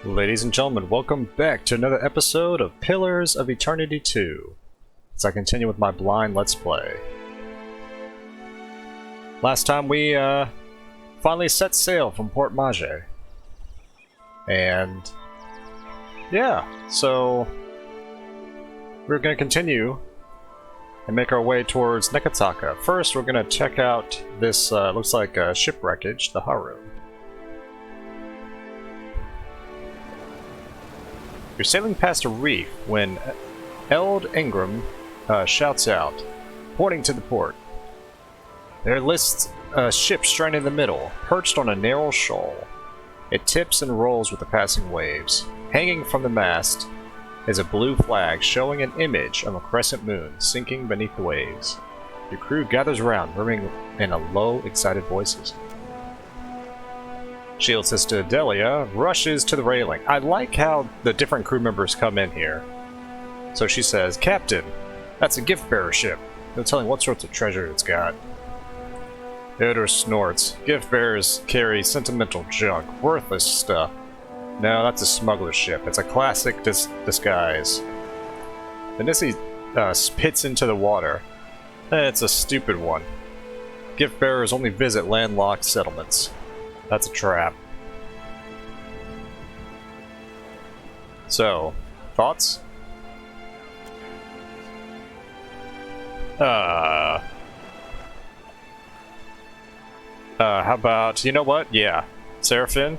Ladies and gentlemen, welcome back to another episode of Pillars of Eternity 2, as I continue with my blind Let's Play. Last time we finally set sail from Port Mage. And yeah, so we're going to continue and make our way towards Neketaka. First, we're going to check out this, looks like shipwreckage, the Haru. You're sailing past a reef when Eld Ingram shouts out, pointing to the port. There lists a ship stranded in the middle, perched on a narrow shoal. It tips and rolls with the passing waves. Hanging from the mast is a blue flag showing an image of a crescent moon sinking beneath the waves. Your crew gathers around, murmuring in a low, excited voices. Shield Sister Delia rushes to the railing. I like how the different crew members come in here. So she says, "Captain, that's a gift bearer ship. No telling what sorts of treasure it's got." Theodore snorts. Gift bearers carry sentimental junk, worthless stuff. No, that's a smuggler ship. It's a classic disguise. Benissy spits into the water. It's a stupid one. Gift bearers only visit landlocked settlements. That's a trap. So, thoughts? How about, you know what? Yeah. Seraphine?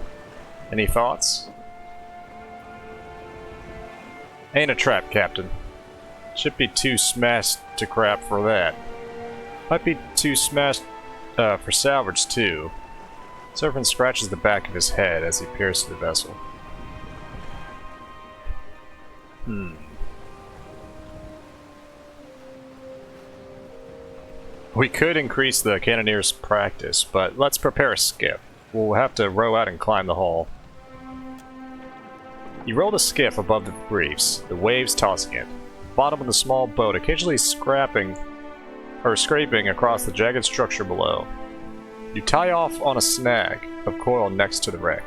Any thoughts? Ain't a trap, Captain. Should be too smashed to crap for that. Might be too smashed for salvage, too. Seraphine scratches the back of his head as he peers to the vessel. We could increase the cannoneer's practice, but let's prepare a skiff. We'll have to row out and climb the hull. You roll the skiff above the reefs, the waves tossing it. The bottom of the small boat occasionally scraping across the jagged structure below. You tie off on a snag of coil next to the wreck.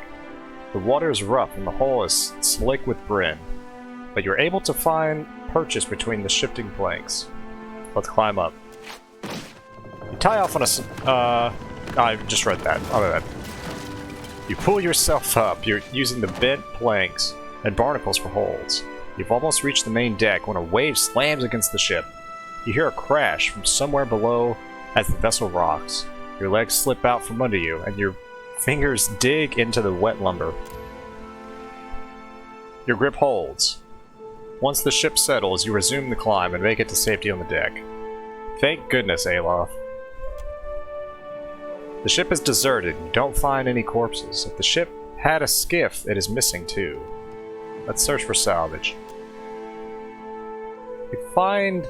The water is rough and the hull is slick with brin, but you're able to find purchase between the shifting planks. Let's climb up. You tie off on a I just read that. Oh, that. You pull yourself up. You're using the bent planks and barnacles for holds. You've almost reached the main deck when a wave slams against the ship. You hear a crash from somewhere below as the vessel rocks. Your legs slip out from under you, and your fingers dig into the wet lumber. Your grip holds. Once the ship settles, you resume the climb and make it to safety on the deck. Thank goodness, Alof. The ship is deserted, and you don't find any corpses. If the ship had a skiff, it is missing too. Let's search for salvage. You find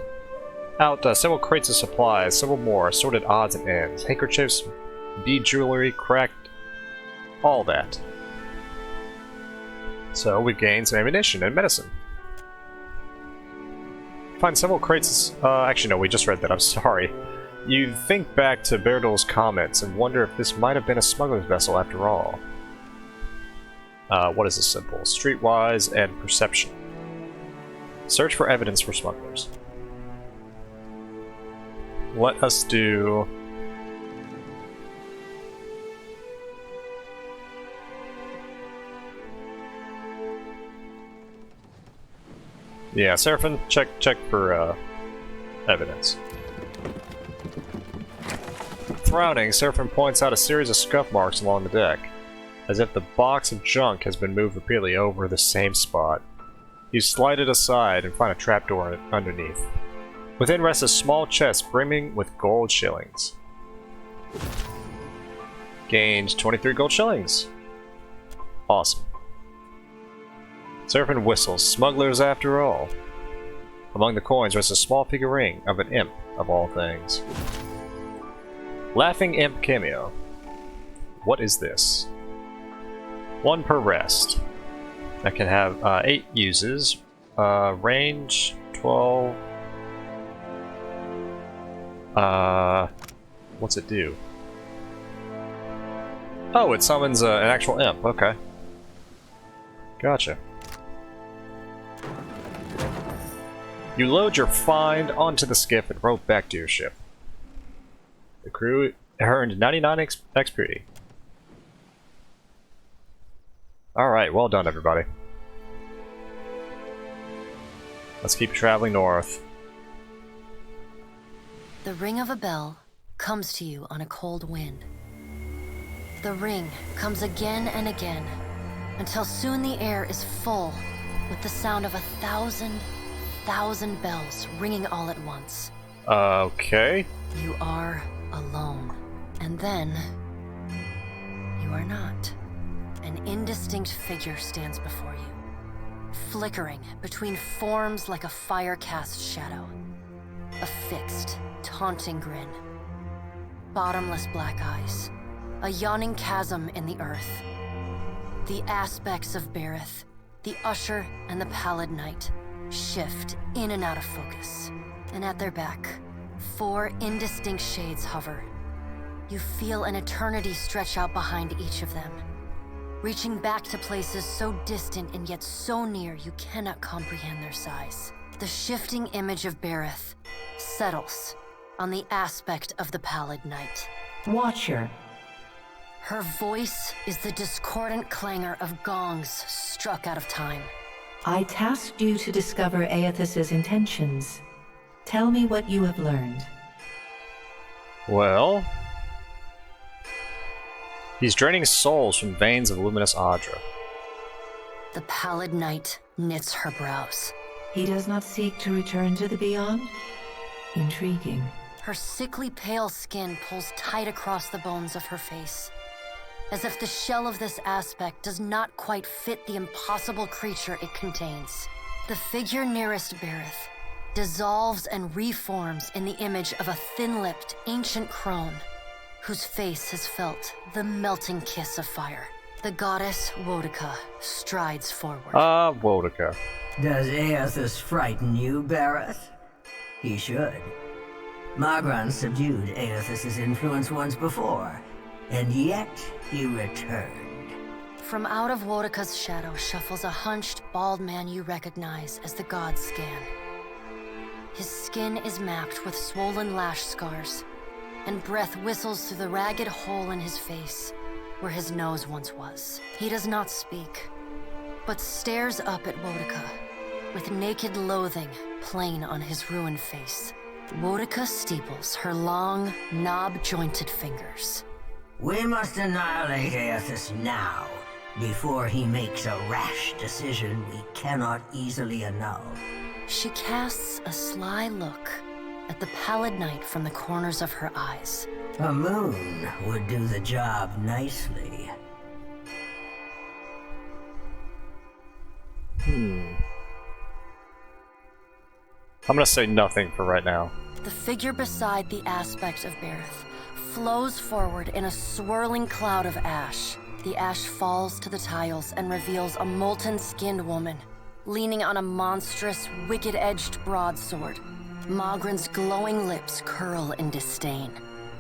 out several crates of supplies, several more, assorted odds and ends, handkerchiefs, bead jewelry, cracked, all that. So we've gained some ammunition and medicine. Find several crates. Actually, no, we just read that. I'm sorry. You think back to Berdol's comments and wonder if this might have been a smuggler's vessel after all. What is this symbol? Streetwise and perception. Search for evidence for smugglers. Let us do... Yeah, Seraphine, check for evidence. Frowning, Seraphine points out a series of scuff marks along the deck, as if the box of junk has been moved repeatedly over the same spot. You slide it aside and find a trapdoor underneath. Within rests a small chest brimming with gold shillings. Gained 23 gold shillings. Awesome. Seraphine whistles. Smugglers after all. Among the coins rests a small figurine of an imp, of all things. Laughing Imp cameo. What is this? 1 per rest. That can have 8 uses. Range 12. What's it do? Oh, it summons an actual imp. Okay. Gotcha. You load your find onto the skiff and row back to your ship. The crew earned 99 XP. Alright, well done everybody. Let's keep traveling north. The ring of a bell comes to you on a cold wind. The ring comes again and again, until soon the air is full with the sound of 1,000 bells ringing all at once. Okay. You are alone. And then, you are not. An indistinct figure stands before you, flickering between forms like a fire-cast shadow. A fixed, taunting grin. Bottomless black eyes. A yawning chasm in the earth. The aspects of Berith, the Usher and the Pallid Knight, shift in and out of focus. And at their back, 4 indistinct shades hover. You feel an eternity stretch out behind each of them, reaching back to places so distant and yet so near you cannot comprehend their size. The shifting image of Berith settles on the aspect of the Pallid Knight. Watcher. Her voice is the discordant clangor of gongs struck out of time. I tasked you to discover Aethys's intentions. Tell me what you have learned. Well... he's draining souls from veins of luminous Audra. The Pallid Knight knits her brows. He does not seek to return to the Beyond? Intriguing. Her sickly pale skin pulls tight across the bones of her face, as if the shell of this aspect does not quite fit the impossible creature it contains. The figure nearest Berith dissolves and reforms in the image of a thin-lipped, ancient crone, whose face has felt the melting kiss of fire. The goddess Wodika strides forward. Wodika. Does Aethys frighten you, Berith? He should. Magran subdued Aethys's influence once before, and yet he returned. From out of Wodika's shadow shuffles a hunched, bald man you recognize as the god Scan. His skin is mapped with swollen lash scars, and breath whistles through the ragged hole in his face where his nose once was. He does not speak, but stares up at Wodika with naked loathing plain on his ruined face. Wodika steeples her long, knob-jointed fingers. We must annihilate Aethys now, before he makes a rash decision we cannot easily annul. She casts a sly look at the Pallid Knight from the corners of her eyes. A moon would do the job nicely. I'm gonna say nothing for right now. The figure beside the aspect of Berith flows forward in a swirling cloud of ash. The ash falls to the tiles and reveals a molten-skinned woman, leaning on a monstrous, wicked-edged broadsword. Magran's glowing lips curl in disdain.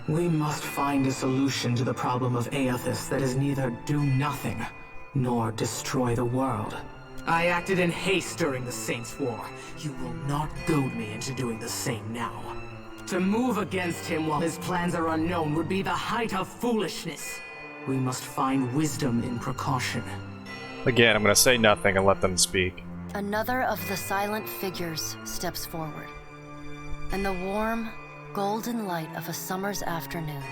We must find a solution to the problem of Aethys that is neither do nothing, nor destroy the world. I acted in haste during the Saints' War. You will not goad me into doing the same now. To move against him while his plans are unknown would be the height of foolishness. We must find wisdom in precaution. Again, I'm gonna say nothing and let them speak. Another of the silent figures steps forward, and the warm, golden light of a summer's afternoon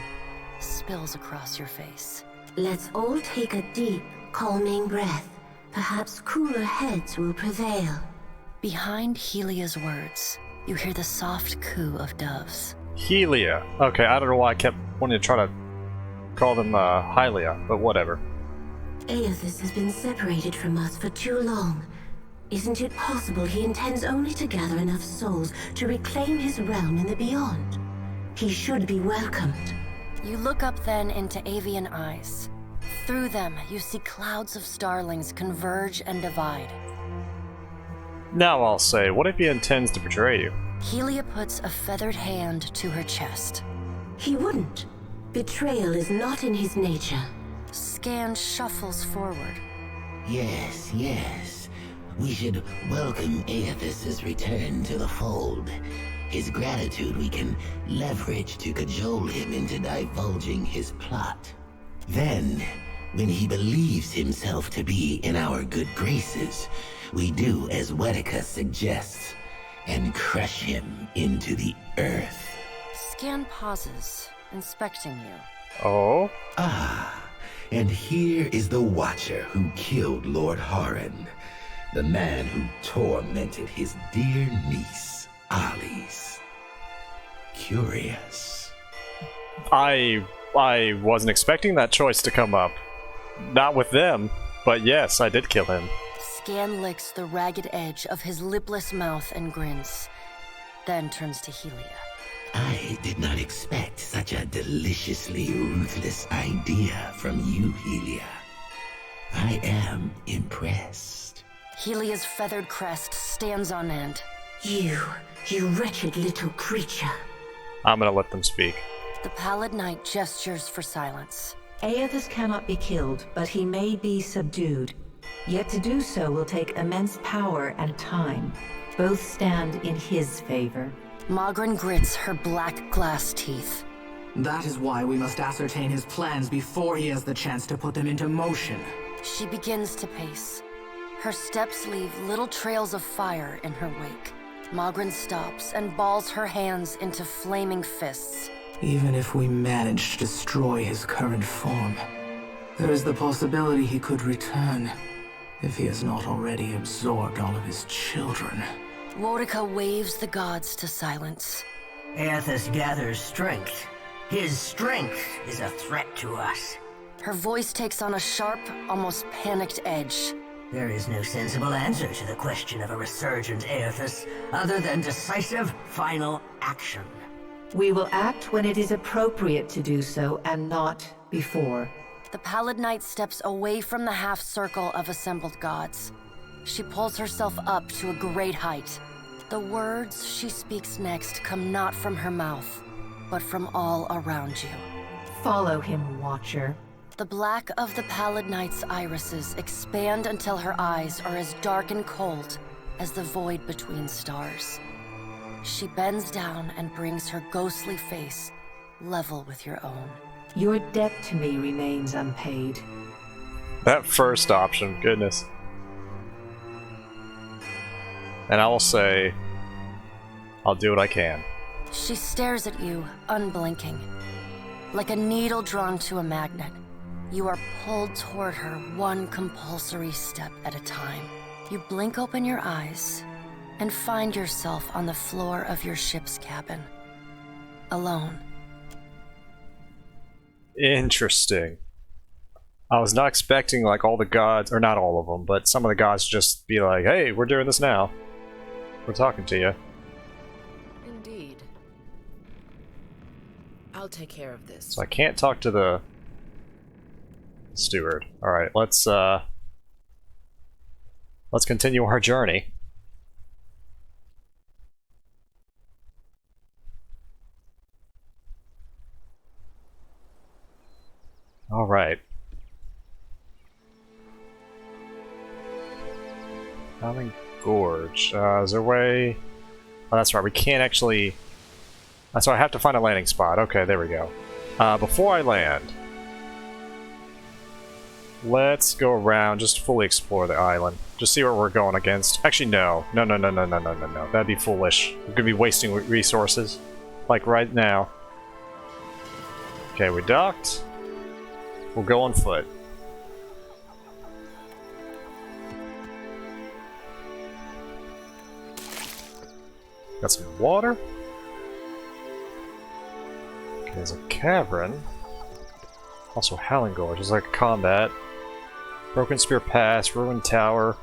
spills across your face. Let's all take a deep, calming breath. Perhaps cooler heads will prevail. Behind Helia's words, you hear the soft coo of doves. Helia. Okay, I don't know why I kept wanting to try to call them Hylia, but whatever. Aethys has been separated from us for too long. Isn't it possible he intends only to gather enough souls to reclaim his realm in the Beyond? He should be welcomed. You look up then into avian eyes. Through them, you see clouds of starlings converge and divide. Now I'll say, what if he intends to betray you? Helia puts a feathered hand to her chest. He wouldn't. Betrayal is not in his nature. Scan shuffles forward, Yes, yes. We should welcome Aethys's return to the fold. His gratitude we can leverage to cajole him into divulging his plot. Then, when he believes himself to be in our good graces, we do as Neketaka suggests, and crush him into the earth. Scan pauses, inspecting you. Oh? Ah, and here is the Watcher who killed Lord Harren, the man who tormented his dear niece, Alice. Curious. I wasn't expecting that choice to come up. Not with them, but yes, I did kill him. Scan licks the ragged edge of his lipless mouth and grins, then turns to Helia. I did not expect such a deliciously ruthless idea from you, Helia. I am impressed. Helia's feathered crest stands on end. You wretched little creature. I'm gonna let them speak. The Pallid Knight gestures for silence. Aethys cannot be killed, but he may be subdued. Yet to do so will take immense power and time. Both stand in his favor. Magran grits her black glass teeth. That is why we must ascertain his plans before he has the chance to put them into motion. She begins to pace. Her steps leave little trails of fire in her wake. Magran stops and balls her hands into flaming fists. Even if we manage to destroy his current form, there is the possibility he could return, if he has not already absorbed all of his children. Neketaka waves the gods to silence. Aethys gathers strength. His strength is a threat to us. Her voice takes on a sharp, almost panicked edge. There is no sensible answer to the question of a resurgent Aethys other than decisive, final action. We will act when it is appropriate to do so, and not before. The Pallid Knight steps away from the half-circle of assembled gods. She pulls herself up to a great height. The words she speaks next come not from her mouth, but from all around you. Follow him, Watcher. The black of the Pallid Knight's irises expand until her eyes are as dark and cold as the void between stars. She bends down and brings her ghostly face level with your own. Your debt to me remains unpaid. That first option, goodness. And I will say, I'll do what I can. She stares at you, unblinking. Like a needle drawn to a magnet, you are pulled toward her one compulsory step at a time. You blink open your eyes and find yourself on the floor of your ship's cabin. Alone. Interesting. I was not expecting like all the gods, or not all of them, but some of the gods just be like, hey, we're doing this now. We're talking to you. Indeed. I'll take care of this. So I can't talk to the steward. Alright, let's continue our journey. Alright. Howling Gorge. Is there a way... Oh, that's right, we can't actually... So I have to find a landing spot. Okay, there we go. Before I land, let's go around, just fully explore the island. Just see what we're going against. Actually, no. No. That'd be foolish. We're gonna be wasting resources. Like right now. Okay, we docked. We'll go on foot. Got some water. Okay, there's a cavern. Also Howling Gorge. There's like combat. Broken Spear Pass, Ruined Tower.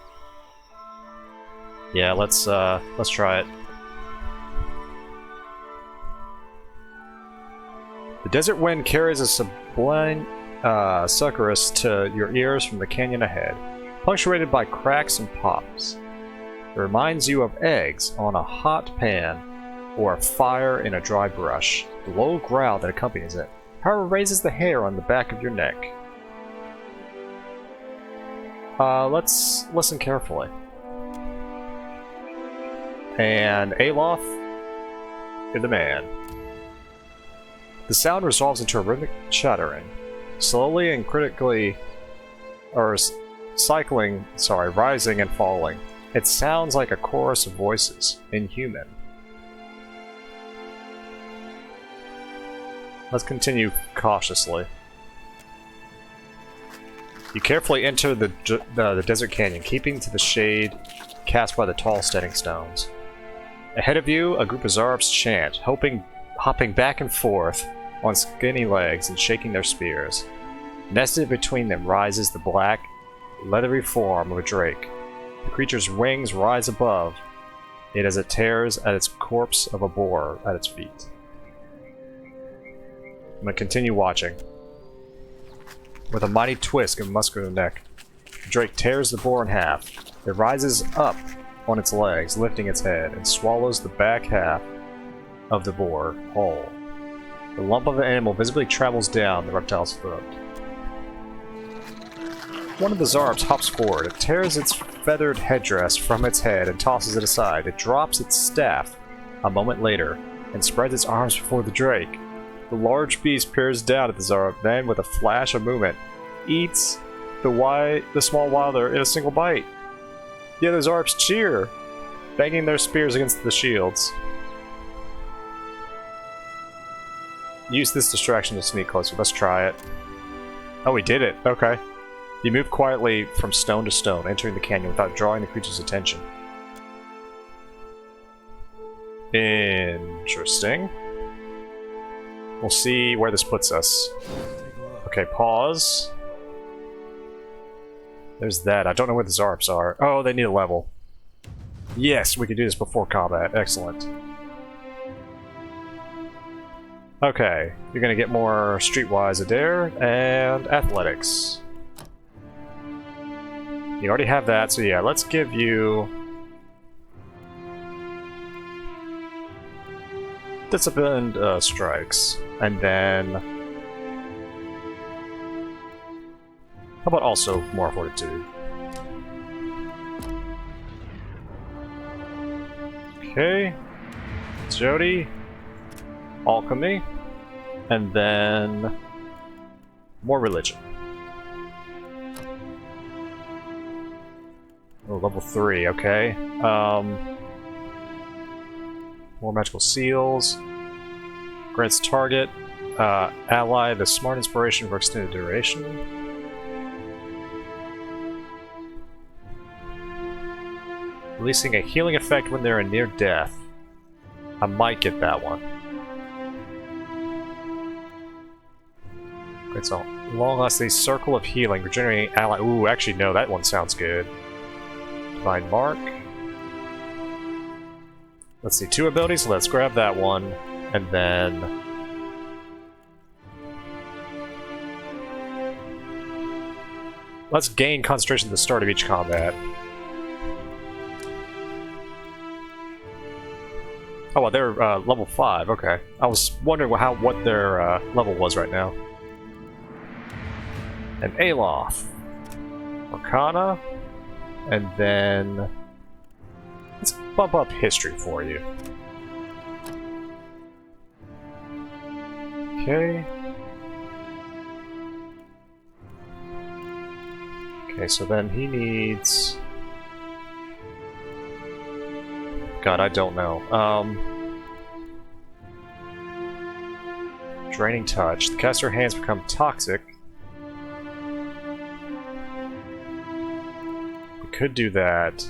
Yeah, let's try it. The desert wind carries a sublime succorus to your ears from the canyon ahead, punctuated by cracks and pops. It reminds you of eggs on a hot pan or a fire in a dry brush. The low growl that accompanies it, however, raises the hair on the back of your neck. Let's listen carefully. And Aloth, you're the man. The sound resolves into a rhythmic chattering, slowly and critically, or rising and falling. It sounds like a chorus of voices, inhuman. Let's continue cautiously. You carefully enter the desert canyon, keeping to the shade cast by the tall standing stones. Ahead of you, a group of Zarbs chant, hopping back and forth on skinny legs and shaking their spears. Nested between them rises the black, leathery form of a drake. The creature's wings rise above it as it tears at its corpse of a boar at its feet. I'm gonna continue watching. With a mighty twist of muscular neck, the drake tears the boar in half. It rises up on its legs, lifting its head, and swallows the back half of the boar whole. The lump of the animal visibly travels down the reptile's throat. One of the Zarbs hops forward. It tears its feathered headdress from its head and tosses it aside. It drops its staff a moment later and spreads its arms before the drake. The large beast peers down at the Zarb, then, with a flash of movement, eats the small wilder in a single bite. The other Zarbs cheer, banging their spears against the shields. Use this distraction to sneak closer. Let's try it. Oh, we did it. Okay. You move quietly from stone to stone, entering the canyon without drawing the creature's attention. Interesting. We'll see where this puts us. Okay, pause. There's that. I don't know where the Zarbs are. Oh, they need a level. Yes, we can do this before combat. Excellent. Okay, you're gonna get more Streetwise Adair and Athletics. You already have that, so yeah, let's give you Disciplined Strikes, and then how about also more Fortitude? Okay, Jody, Alchemy, and then more Religion. Oh, level 3, okay. More Magical Seals. Grants target ally the Smart Inspiration for extended duration. Releasing a healing effect when they're in near death. I might get that one. Grants a long-lasting circle of healing, regenerating ally. Ooh, actually, no, that one sounds good. Divine Mark. Let's see, 2 abilities, so let's grab that one, and then let's gain concentration at the start of each combat. Oh, well, they're level 5, okay. I was wondering what their level was right now. And Aloth. Arcana. And then let's bump up history for you. Okay. Okay, so then he needs... God, I don't know. Draining Touch. The caster hands become toxic. We could do that.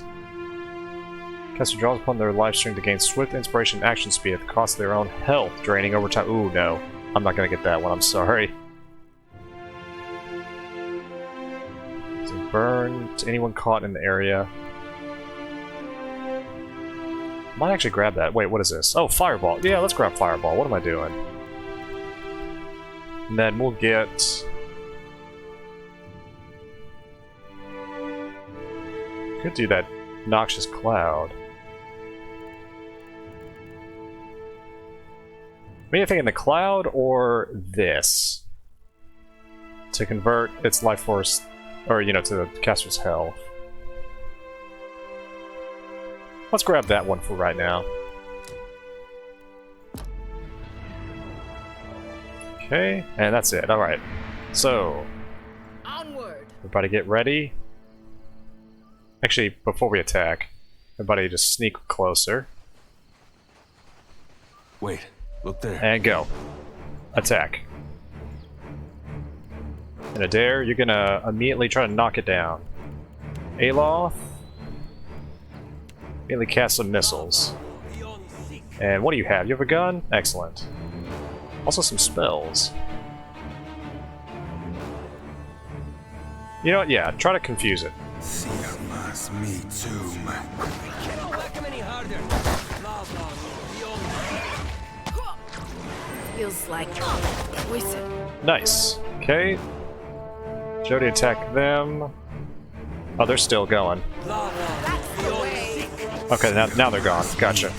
Caster draws upon their life string to gain swift inspiration and action speed at the cost of their own health, draining over time. Ooh, no. I'm not gonna get that one, I'm sorry. So burn to anyone caught in the area. Might actually grab that. Wait, what is this? Oh, Fireball. Yeah, let's grab Fireball. What am I doing? And then we'll get... Could do that Noxious Cloud. Anything in the cloud or this? To convert its life force Or, you know, to the caster's health. Let's grab that one for right now. Okay, and that's it. Alright. So, Onward. everybody get ready. Actually, before we attack, everybody just sneak closer. Wait, look there. And go. Attack. And Adair, you're gonna immediately try to knock it down. Aloth, immediately cast some missiles. And what do you have? You have a gun? Excellent. Also some spells. You know what? Yeah, try to confuse it. Feels like poison. Nice. Okay. Jody attack them. Oh, they're still going. Okay, now they're gone. Gotcha.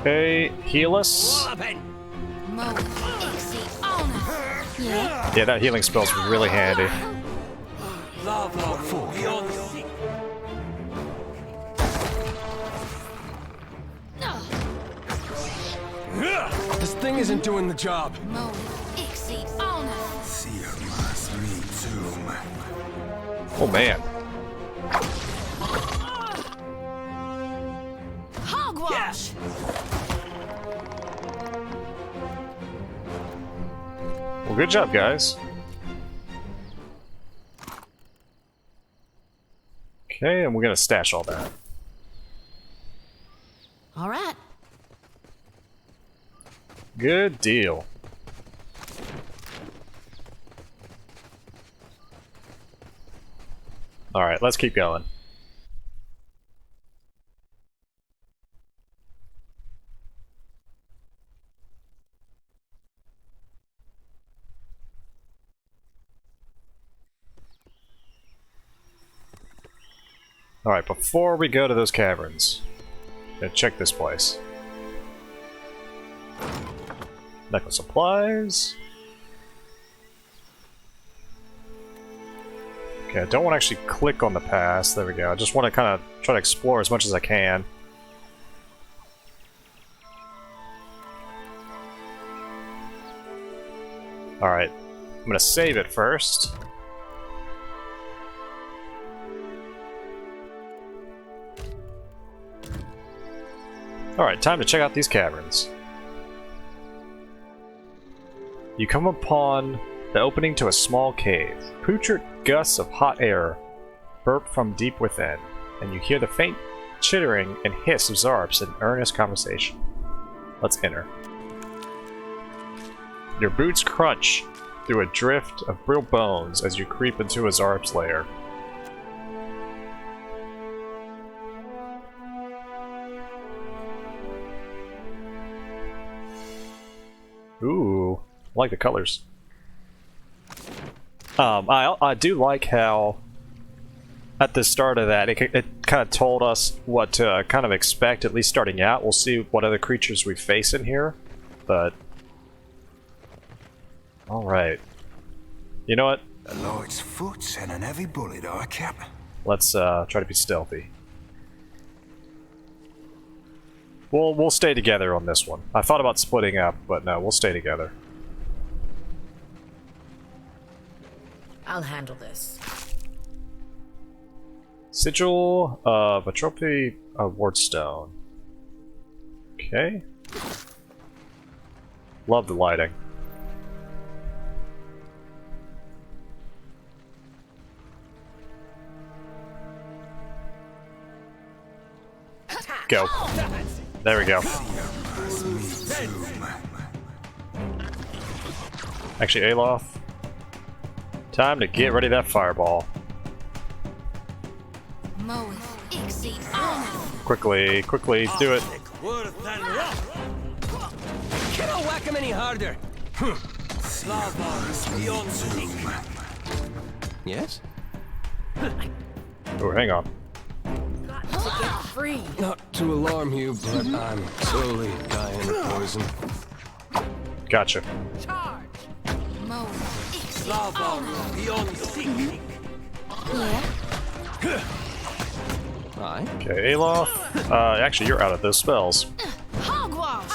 Okay, heal us. Yeah, that healing spell's really handy. This thing isn't doing the job. Oh man. Hogwash. Well, good job, guys. Okay, and we're gonna stash all that. All right. Good deal. Alright, let's keep going. Alright, before we go to those caverns, gonna check this place. Medical supplies. Okay, I don't want to actually click on the pass. There we go. I just want to kind of try to explore as much as I can. Alright, I'm gonna save it first. Alright, time to check out these caverns. You come upon the opening to a small cave. Putrid gusts of hot air burp from deep within, and you hear the faint chittering and hiss of Zarps in earnest conversation. Let's enter. Your boots crunch through a drift of brittle bones as you creep into a Zarp's lair. Ooh, I like the colors. I do like how at the start of that it kind of told us what to kind of expect, at least starting out. We'll see what other creatures we face in here, but all right. You know what? A light's foot and an heavy bullet, I cap. Let's try to be stealthy. We'll stay together on this one. I thought about splitting up, but no, we'll stay together. I'll handle this. Sigil of a trophy wardstone. Okay. Love the lighting. Go. There we go. Actually, Aloth. Time to get ready that fireball. Quickly, quickly, do it. Cannot whack him any harder. Yes? Oh, hang on. to get free. Not to alarm you, but I'm slowly dying of poison. Gotcha. Charge. Aye? Okay, Aloth. Actually, you're out of those spells. Hogwash.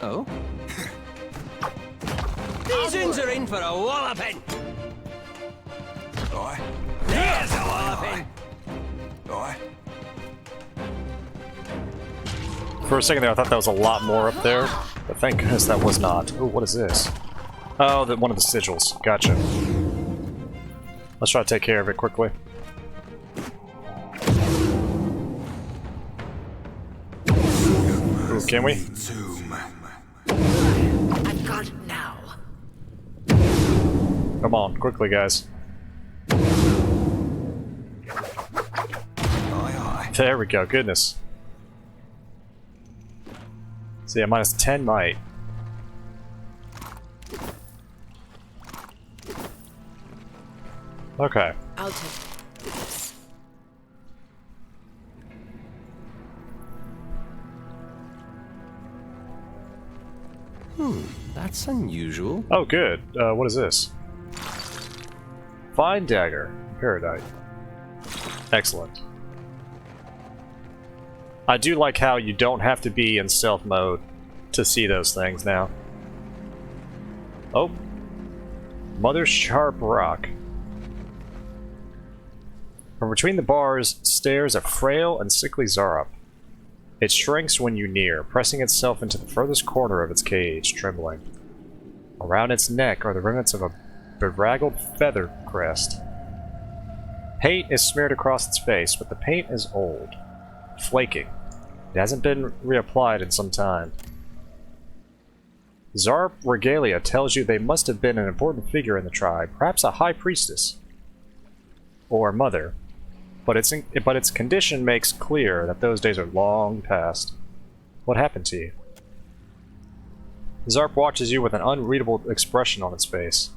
Oh? These uns are in for a walloping! Aye. There's a walloping! Aye. For a second there, I thought that was a lot more up there, but thank goodness that was not. Oh, what is this? Oh, one of the sigils. Gotcha. Let's try to take care of it quickly. Ooh, can we? I've got it now. Come on, quickly, guys. Aye, aye. There we go, goodness. So yeah, minus 10 might. Okay. I'll take it. That's unusual. Oh, good. What is this? Fine dagger. Paradite. Excellent. I do like how you don't have to be in stealth mode to see those things now. Oh. Mother's Sharp Rock. From between the bars stares a frail and sickly Zarup. It shrinks when you near, pressing itself into the furthest corner of its cage, trembling. Around its neck are the remnants of a bedraggled feather crest. Paint is smeared across its face, but the paint is old, flaking. It hasn't been reapplied in some time. Zarup Regalia tells you they must have been an important figure in the tribe, perhaps a high priestess. Or mother. But its condition makes clear that those days are long past. What happened to you? Zarup watches you with an unreadable expression on its face.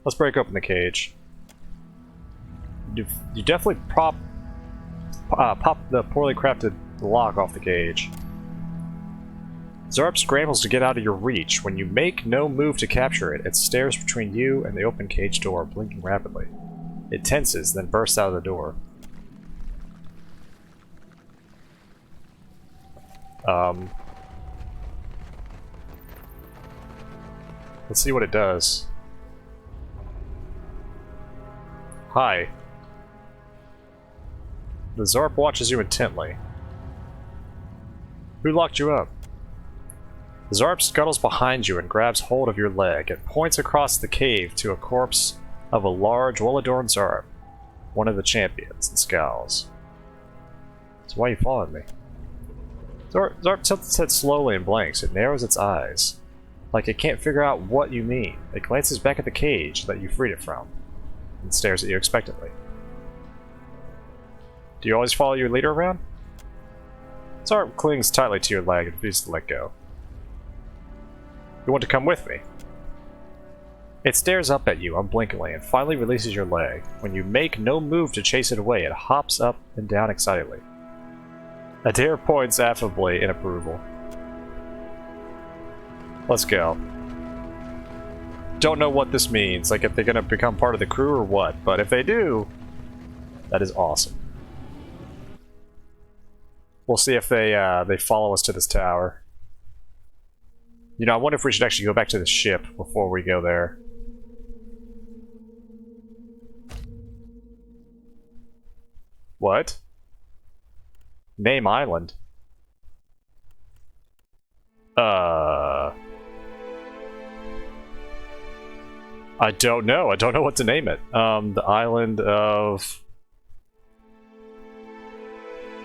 Let's break open the cage. You definitely pop the poorly crafted lock off the cage. Zarup scrambles to get out of your reach. When you make no move to capture it, it stares between you and the open cage door, blinking rapidly. It tenses, then bursts out of the door. Let's see what it does. Hi. The Zarup watches you intently. Who locked you up? The Zarup scuttles behind you and grabs hold of your leg. It points across the cave to a corpse of a large, well-adorned Zarup, one of the champions, and scowls. So why are you following me? Zarup tilts its head slowly and blinks. It narrows its eyes, like it can't figure out what you mean. It glances back at the cage that you freed it from, and stares at you expectantly. Do you always follow your leader around? Zarup clings tightly to your leg and refuses to let go. You want to come with me? It stares up at you unblinkingly and finally releases your leg. When you make no move to chase it away, it hops up and down excitedly. Adair points affably in approval. Let's go. Don't know what this means, like if they're gonna become part of the crew or what, but if they do, that is awesome. We'll see if they follow us to this tower. You know, I wonder if we should actually go back to the ship before we go there. What? Name island? I don't know. I don't know what to name it. The island of...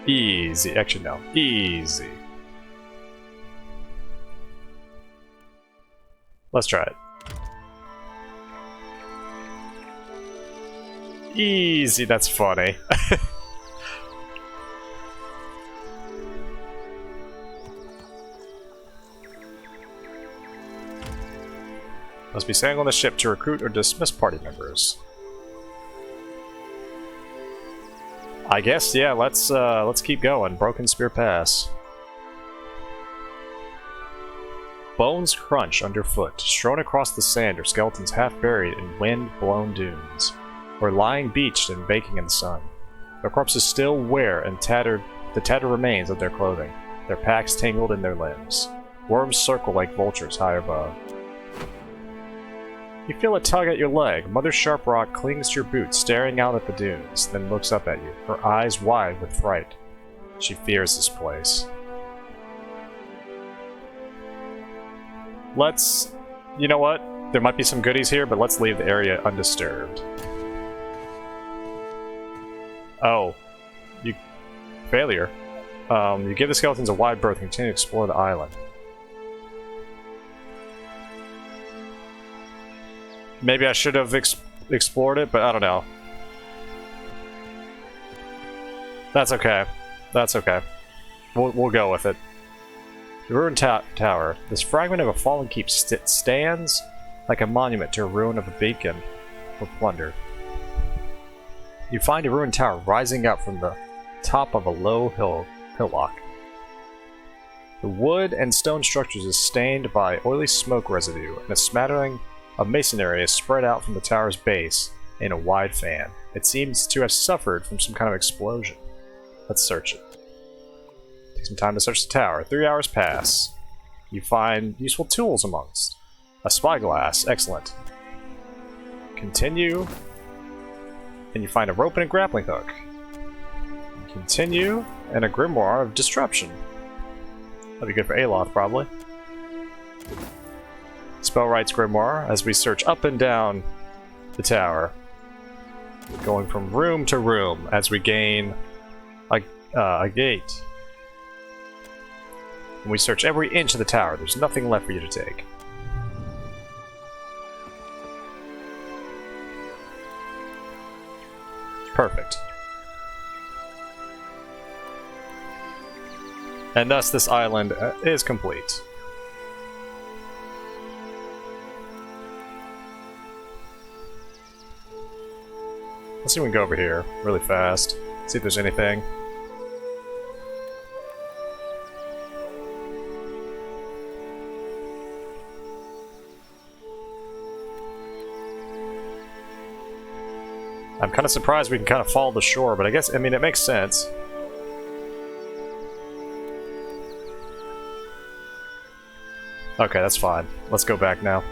Easy. Actually, no. Easy. Let's try it. Easy. That's funny. Must be sailing on the ship to recruit or dismiss party members. I guess, yeah, let's keep going. Broken Spear Pass. Bones crunch underfoot. Strewn across the sand are skeletons half buried in wind-blown dunes, or lying beached and baking in the sun. Their corpses still wear and the tattered remains of their clothing, their packs tangled in their limbs. Worms circle like vultures high above. You feel a tug at your leg. Mother Sharprock clings to your boot, staring out at the dunes, then looks up at you, her eyes wide with fright. She fears this place. You know what? There might be some goodies here, but let's leave the area undisturbed. Oh. Failure. You give the skeletons a wide berth and continue to explore the island. Maybe I should have explored it, but I don't know. That's okay. That's okay. We'll go with it. The ruined tower. This fragment of a fallen keep stands like a monument to a ruin of a beacon for plunder. You find a ruined tower rising up from the top of a low hillock. The wood and stone structures is stained by oily smoke residue, and a smattering of masonry is spread out from the tower's base in a wide fan. It seems to have suffered from some kind of explosion. Let's search it. Take some time to search the tower. 3 hours pass. You find useful tools amongst. A spyglass. Excellent. Continue. And you find a rope and a grappling hook. Continue. And a grimoire of disruption. That'd be good for Aloth, probably. Spellwright's grimoire as we search up and down the tower. Going from room to room as we gain a gate. And we search every inch of the tower. There's nothing left for you to take. Perfect. And thus this island is complete. Let's see if we can go over here really fast. See if there's anything. I'm kind of surprised we can kind of follow the shore, but I mean, it makes sense. Okay, that's fine. Let's go back now.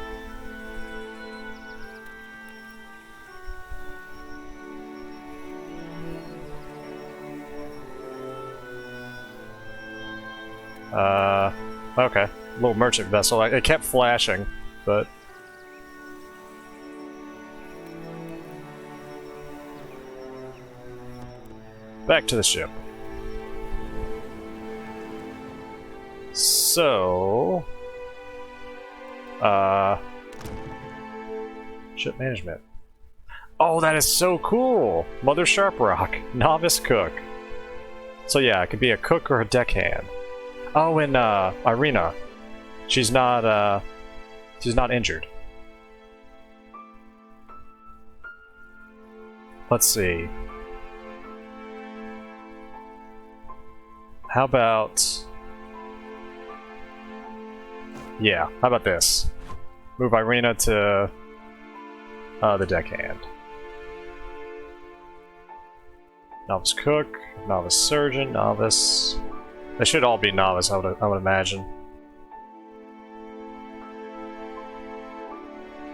Okay. Little merchant vessel. It kept flashing, but... Back to the ship. So... Ship management. Oh, that is so cool! Mother Sharprock, novice cook. So yeah, it could be a cook or a deckhand. Oh, and Irina. She's not injured. Let's see. How about... Yeah, how about this? Move Irina to the deckhand. Novice cook, novice surgeon, novice... They should all be novice, I would imagine.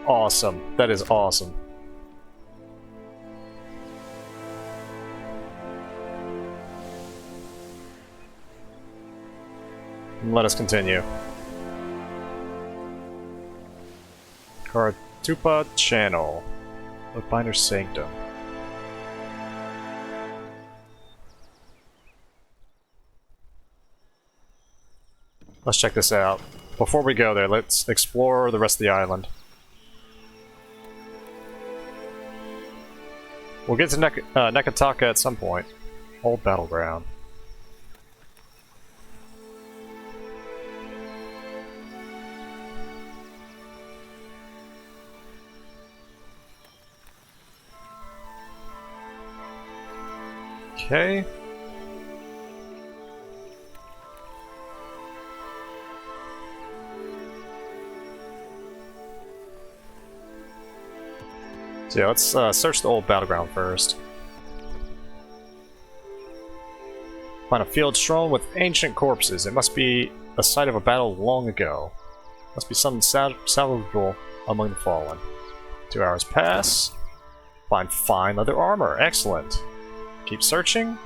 Awesome. That is awesome. Let us continue. Karatupa Channel. Bookbinder's Sanctum. Let's check this out. Before we go there, let's explore the rest of the island. We'll get to Neketaka at some point. Old battleground. Okay. So yeah, let's search the old battleground first. Find a field strewn with ancient corpses. It must be a site of a battle long ago. Must be something salvageable among the fallen. 2 hours pass. Find fine leather armor. Excellent. Keep searching.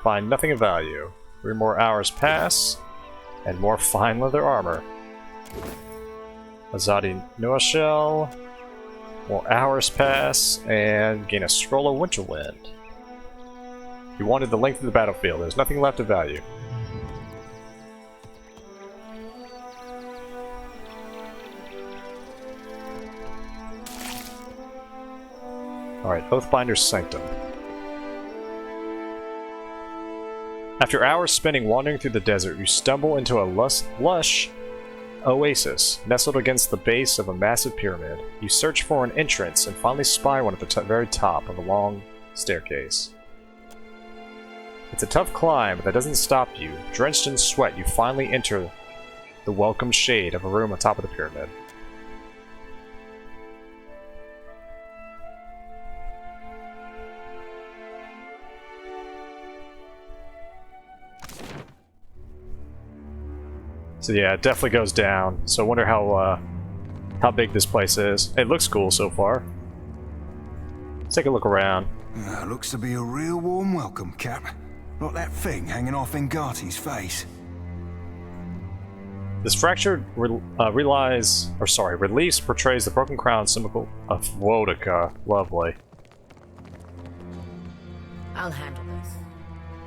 Find nothing of value. 3 more hours pass. And more fine leather armor. Azadi Noah shell. More hours pass. And gain a scroll of Winterwind. You wanted the length of the battlefield. There's nothing left of value. Alright, Oathbinder's Sanctum. After hours spending wandering through the desert, you stumble into a lush oasis nestled against the base of a massive pyramid. You search for an entrance and finally spy one at the very top of a long staircase. It's a tough climb, but that doesn't stop you. Drenched in sweat, you finally enter the welcome shade of a room on top of the pyramid. So yeah, it definitely goes down. So I wonder how big this place is. It looks cool so far. Let's take a look around. Looks to be a real warm welcome, Cap. Like that thing hanging off Ngati's face. This fractured relief portrays the broken crown symbol of Wodaka. Lovely. I'll handle this.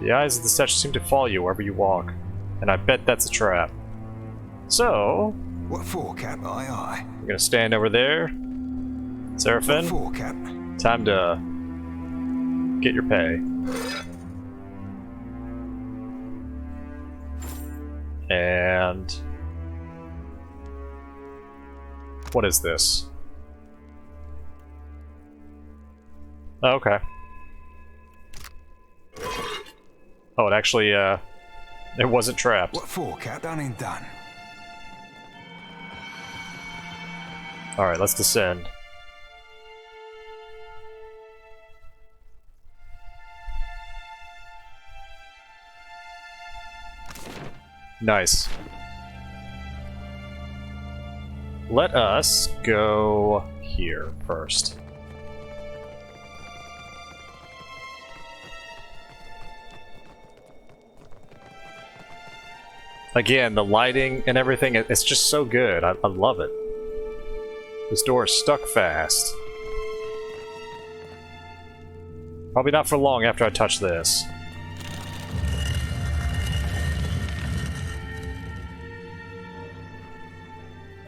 The eyes of the statue seem to follow you wherever you walk, and I bet that's a trap. So, What for, Cap? Aye, aye. we're gonna stand over there. What Seraphim, for, Cap? time to get your pay. And what is this? Oh, okay. Oh, it actually, it wasn't trapped. What for, Cap? Done and done. Alright, let's descend. Nice. Let us go here first. Again, the lighting and everything, it's just so good. I love it. This door is stuck fast. Probably not for long after I touch this.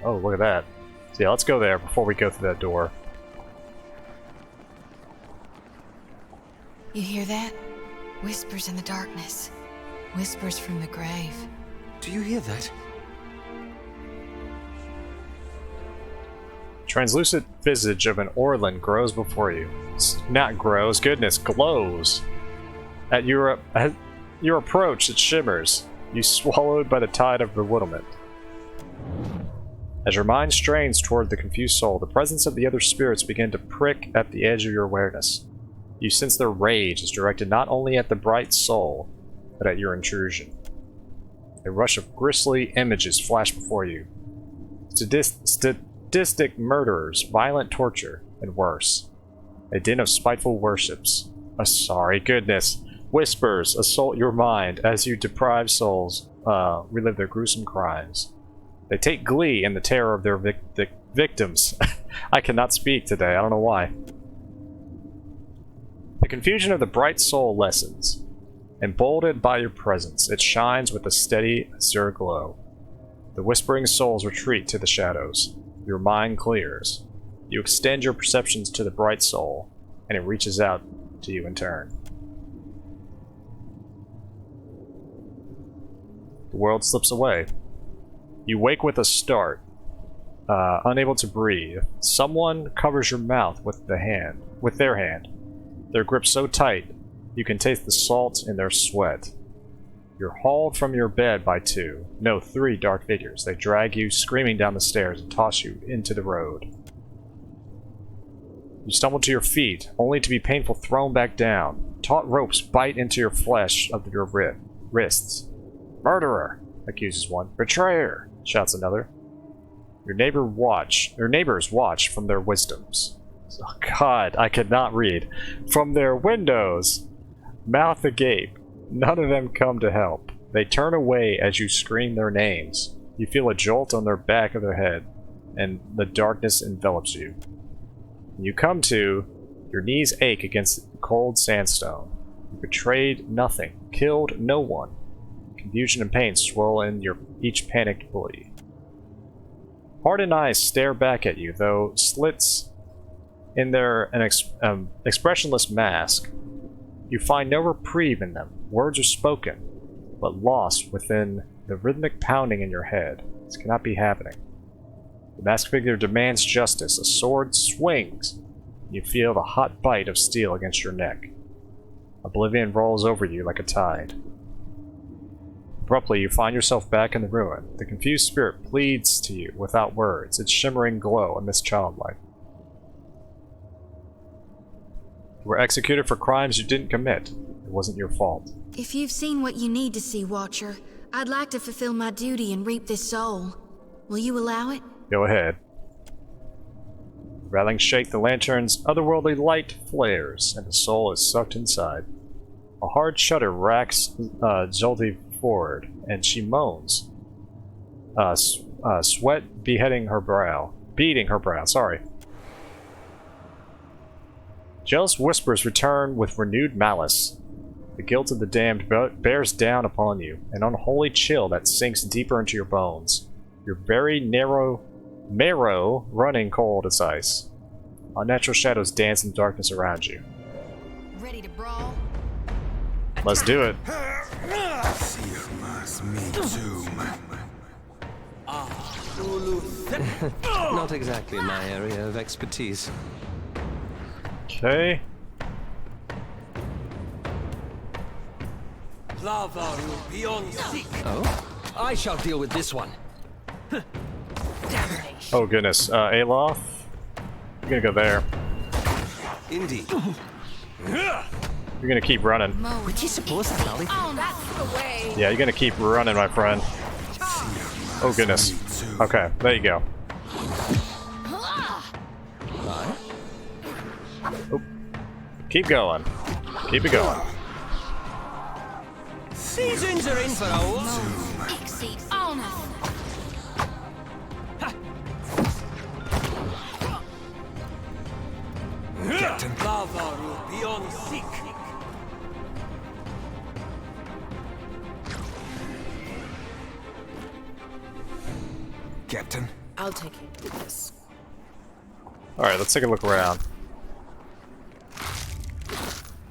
Oh, look at that. So yeah, let's go there before we go through that door. You hear that? Whispers in the darkness. Whispers from the grave. Do you hear that? Translucent visage of an Orlan grows before you. Not grows, goodness, glows. At your approach, it shimmers. You swallowed by the tide of bewilderment. As your mind strains toward the confused soul, the presence of the other spirits begin to prick at the edge of your awareness. You sense their rage is directed not only at the bright soul, but at your intrusion. A rush of grisly images flash before you. Sadistic murderers, violent torture, and worse. A din of spiteful worships. A sorry goodness. Whispers assault your mind as you deprive souls relive their gruesome crimes. They take glee in the terror of their victims. I cannot speak today, I don't know why. The confusion of the bright soul lessens. Emboldened by your presence, it shines with a steady azure glow. The whispering souls retreat to the shadows. Your mind clears. You extend your perceptions to the bright soul, and it reaches out to you in turn. The world slips away. You wake with a start, unable to breathe. Someone covers your mouth with their hand. Their grip so tight, You can taste the salt in their sweat. You're hauled from your bed by three dark figures. They drag you screaming down the stairs and toss you into the road. You stumble to your feet, only to be painfully thrown back down. Taut ropes bite into your flesh of your wrists. Murderer, accuses one. Betrayer, shouts another. Your neighbors watch from their wisdoms. Oh God, I could not read. From their windows, mouth agape. None of them come to help. They turn away as you scream their names. You feel a jolt on their back of their head, and the darkness envelops you. When you come to, your knees ache against the cold sandstone. You betrayed nothing, killed no one. Confusion and pain swirl in each panicked body. Hardened eyes stare back at you, though slits in their expressionless mask. You find no reprieve in them. Words are spoken, but lost within the rhythmic pounding in your head. This cannot be happening. The masked figure demands justice. A sword swings. You feel the hot bite of steel against your neck. Oblivion rolls over you like a tide. Abruptly, you find yourself back in the ruin. The confused spirit pleads to you without words, its shimmering glow amidst childlife. You were executed for crimes you didn't commit. It wasn't your fault. If you've seen what you need to see, Watcher, I'd like to fulfill my duty and reap this soul. Will you allow it? Go ahead. Rattling shake the lantern's otherworldly light flares, and the soul is sucked inside. A hard shudder racks Zolti forward, and she moans. Sweat beating her brow. Sorry. Jealous whispers return with renewed malice. The guilt of the damned bears down upon you, an unholy chill that sinks deeper into your bones. Your very marrow running cold as ice. Unnatural shadows dance in the darkness around you. Ready to brawl? Let's do it. Not exactly my area of expertise. Okay. Oh? I shall deal with this one. Oh goodness, Aloth? You're gonna go there. Indeed. You're gonna keep running. Would you suppose that, Ollie? Oh, that's the way. Yeah, you're gonna keep running, my friend. Oh goodness. Okay, there you go. Oh. Keep going. Keep it going. Seasons are in for a while. Exceed honor. Captain. Lava will be on seek. Captain. I'll take care of this. Alright, let's take a look around.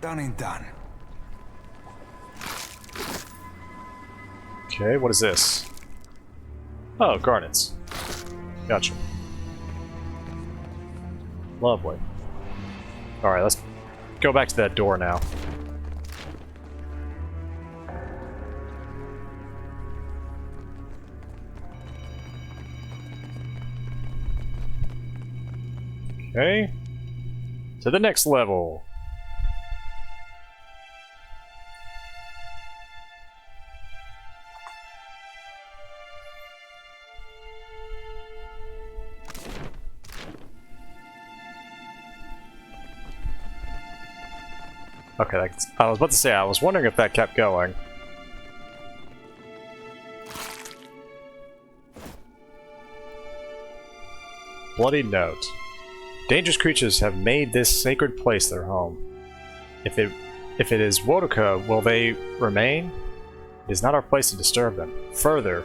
Done and done. Okay, what is this? Oh, garnets. Gotcha. Lovely. Alright, let's go back to that door now. Okay. To the next level. Okay, I was about to say, I was wondering if that kept going. Bloody note. Dangerous creatures have made this sacred place their home. If it is Wodoka, will they remain? It is not our place to disturb them. Further,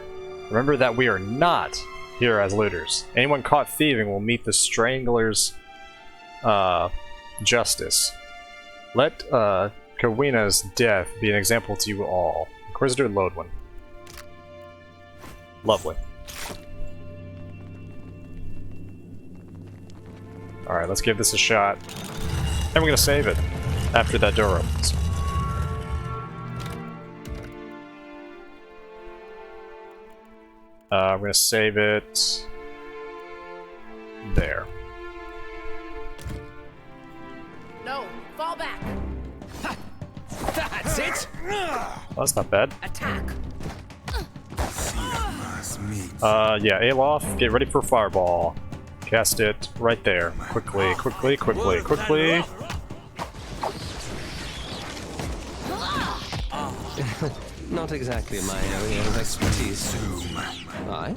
remember that we are not here as looters. Anyone caught thieving will meet the Strangler's justice. Let Kawina's death be an example to you all. Inquisitor Lodwin. Lovely. Alright, let's give this a shot. And we're gonna save it after that door opens. I'm gonna save it there. No, fall back. That's it! Oh, that's not bad. Attack. Yeah, Alof, get ready for fireball. Cast it right there. Quickly, quickly, quickly, quickly. Not exactly my area of expertise. I?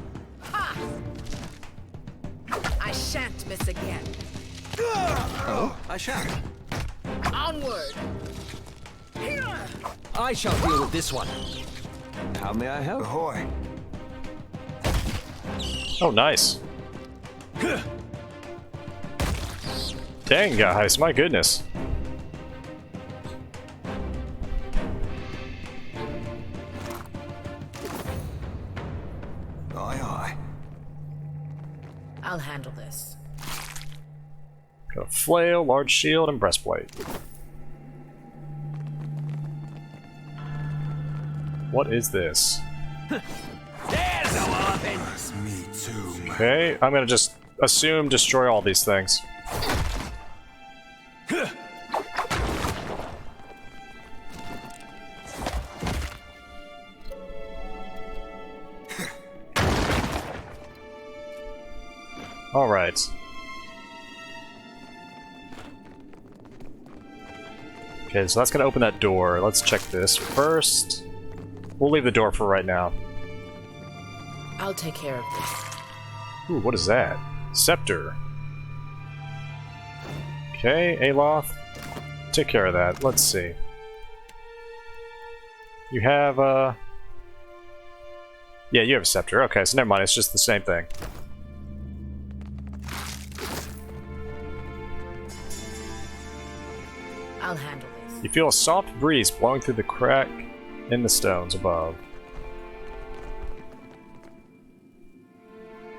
I shan't miss again. Oh, I shan't. Onward. I shall deal with this one. How may I help? Ahoy. Oh, nice. Dang, guys, my goodness. Aye, aye. I'll handle this. Got a flail, large shield, and breastplate. What is this? There's a weapon! That's me too, man. Okay, I'm gonna just assume destroy all these things. Alright. Okay, so that's gonna open that door. Let's check this first. We'll leave the door for right now. I'll take care of this. Ooh, what is that? Scepter. Okay, Aloth. Take care of that. Let's see. You have, yeah, you have a scepter. Okay, so never mind. It's just the same thing. I'll handle this. You feel a soft breeze blowing through the crack in the stones above.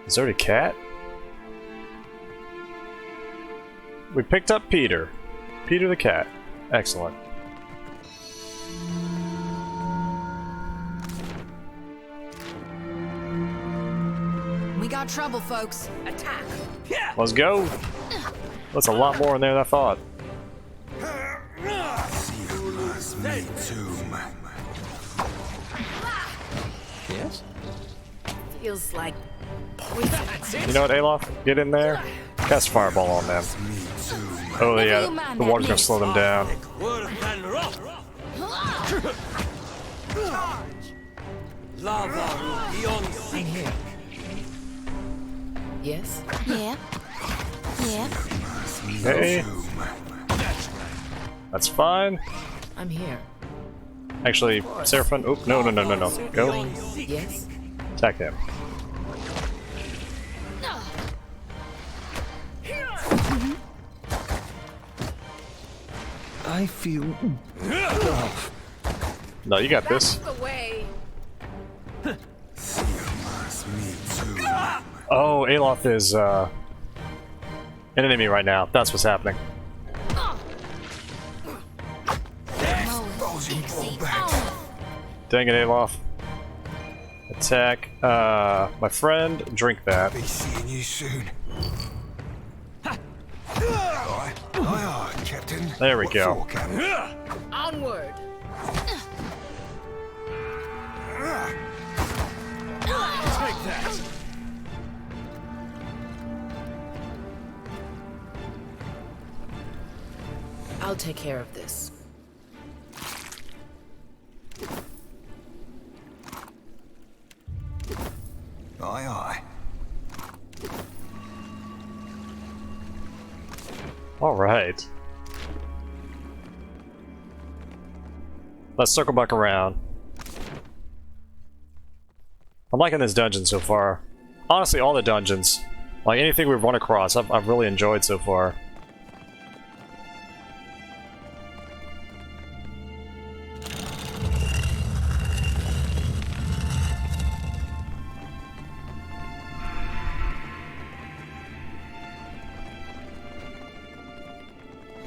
Is there a cat? We picked up Peter. Peter the cat. Excellent. We got trouble, folks. Attack. Let's go. That's a lot more in there than I thought. That's me too, man. Yes? Feels like poison. You know what, Alof? Get in there. Cast fireball on them. Me too, man. Oh Never yeah, you mind the that, water's gonna miss. slow them down. I'm here. Yes? Yeah. Yeah. Okay, that's fine. I'm here. Actually, Seraphim. Oh, no. Go. Yes? Attack him. I feel... No, you got this. The way. That's me too. Oh, Alof is an enemy right now. That's what's happening. Balls you ball back. Dang it, Alof. Attack, my friend. Drink that. Be seeing you soon. Aye, aye, Captain. There we What go. for, Captain? Onward. Take that! I'll take care of this. Aye, aye. Alright. Let's circle back around. I'm liking this dungeon so far. Honestly, all the dungeons. Like, anything we've run across, I've really enjoyed so far.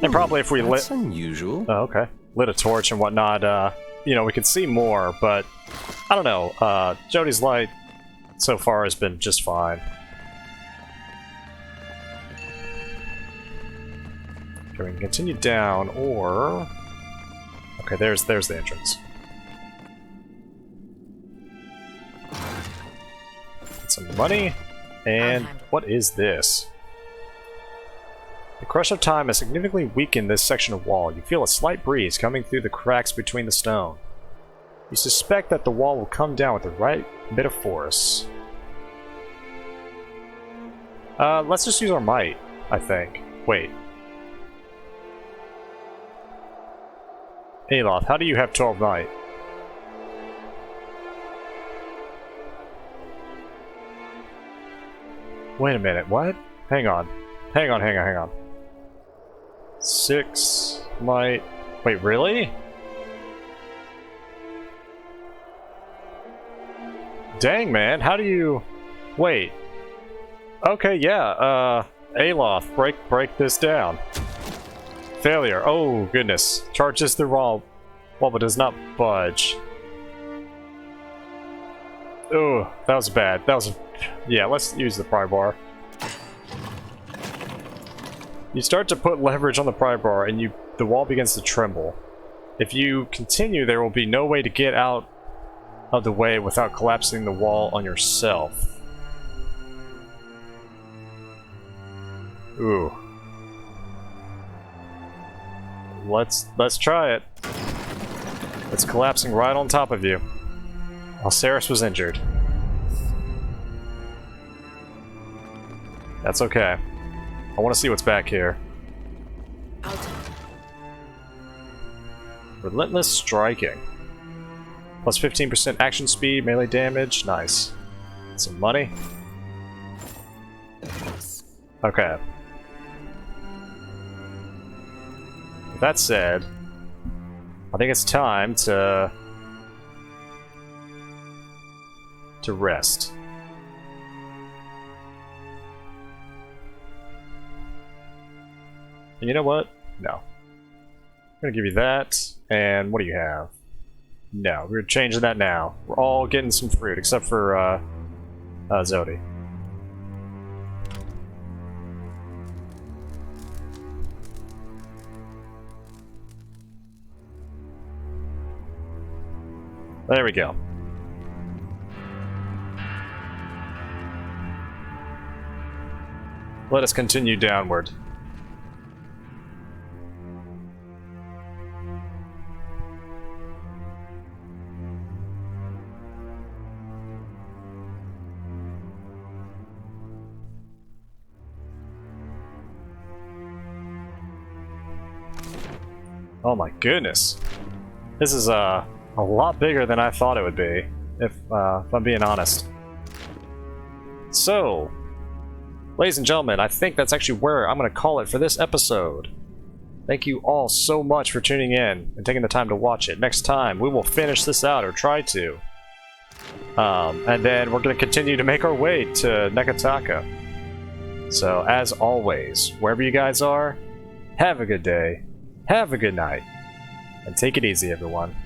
And probably if we That's lit... unusual. Oh, okay. Lit a torch and whatnot, you know, we could see more, but... I don't know, Jody's light so far has been just fine. Okay, we can continue down, or... Okay, there's the entrance. Get some money, and what is this? The crush of time has significantly weakened this section of wall. You feel a slight breeze coming through the cracks between the stone. You suspect that the wall will come down with the right bit of force. Let's just use our might, I think. Wait. Aloth, how do you have 12 might? Wait a minute, what? Hang on. Hang on. 6 might... Wait, really? Dang, man, how do you... Wait. Okay, yeah, Aloth, break this down. Failure. Oh, goodness. Charges the wall but does not budge. Oh, that was bad. That was... Yeah, let's use the pry bar. You start to put leverage on the pry bar and the wall begins to tremble. If you continue, there will be no way to get out of the way without collapsing the wall on yourself. Ooh. Let's try it. It's collapsing right on top of you. Alceris was injured. That's okay. I want to see what's back here. Relentless striking. Plus 15% action speed, melee damage. Nice. Some money. Okay. With that said, I think it's time to rest. And you know what? No. I'm gonna give you that, and what do you have? No, we're changing that now. We're all getting some fruit, except for, Zodi. There we go. Let us continue downward. Oh my goodness. This is a lot bigger than I thought it would be, if I'm being honest. So, ladies and gentlemen, I think that's actually where I'm going to call it for this episode. Thank you all so much for tuning in and taking the time to watch it. Next time, we will finish this out, or try to. And then we're going to continue to make our way to Neketaka. So, as always, wherever you guys are, have a good day, have a good night, and take it easy, everyone.